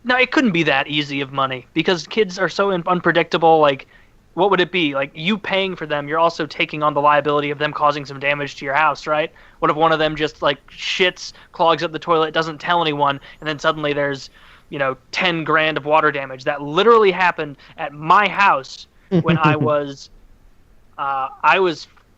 No, it couldn't be that easy of money because kids are so unpredictable. Like, what would it be? Like, you paying for them, you're also taking on the liability of them causing some damage to your house, right? What if one of them just, like, shits, clogs up the toilet, doesn't tell anyone, and then suddenly there's, 10 grand of water damage? That literally happened at my house when I was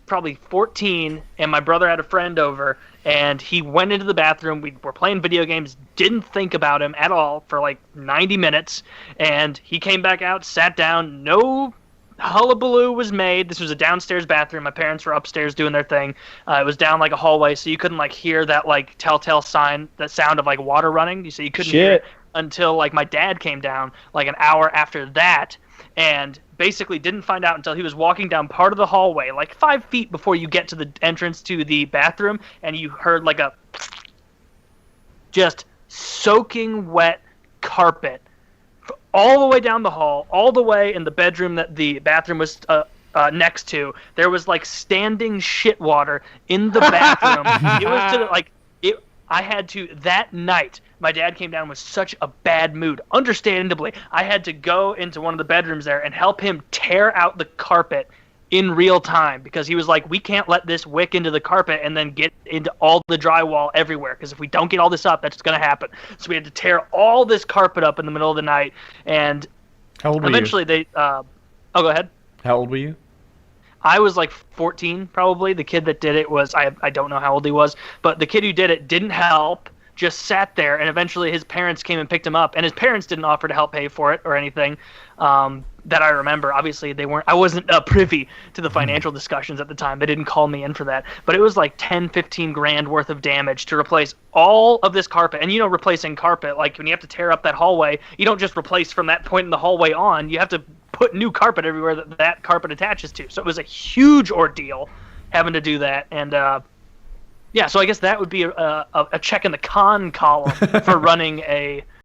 probably 14, and my brother had a friend over, and he went into the bathroom. We were playing video games, didn't think about him at all for like 90 minutes, and he came back out, sat down, no hullabaloo was made. This was a downstairs bathroom. My parents were upstairs doing their thing. It was down like a hallway, so you couldn't like hear that like telltale sign, that sound of like water running. So you couldn't hear it until like my dad came down like an hour after that, and basically didn't find out until he was walking down part of the hallway, like 5 feet before you get to the entrance to the bathroom, and you heard like a just soaking wet carpet all the way down the hall, all the way in the bedroom that the bathroom was next to. There was like standing shit water in the bathroom. It was to the, like it. I had to that night. My dad came down with such a bad mood. Understandably, I had to go into one of the bedrooms there and help him tear out the carpet in real time, because he was like, we can't let this wick into the carpet and then get into all the drywall everywhere, because if we don't get all this up, that's going to happen. So we had to tear all this carpet up in the middle of the night, and How old were eventually you? they oh, go ahead. How old were you? I was like 14 probably. The kid that did it was, I don't know how old he was, but the kid who did it didn't help, just sat there, and eventually his parents came and picked him up, and his parents didn't offer to help pay for it or anything. That I remember. Obviously, I wasn't privy to the financial discussions at the time. They didn't call me in for that. But it was like 10, 15 grand worth of damage to replace all of this carpet. And replacing carpet, like when you have to tear up that hallway, you don't just replace from that point in the hallway on. You have to put new carpet everywhere that carpet attaches to. So it was a huge ordeal having to do that. And yeah, so I guess that would be a check in the con column for running a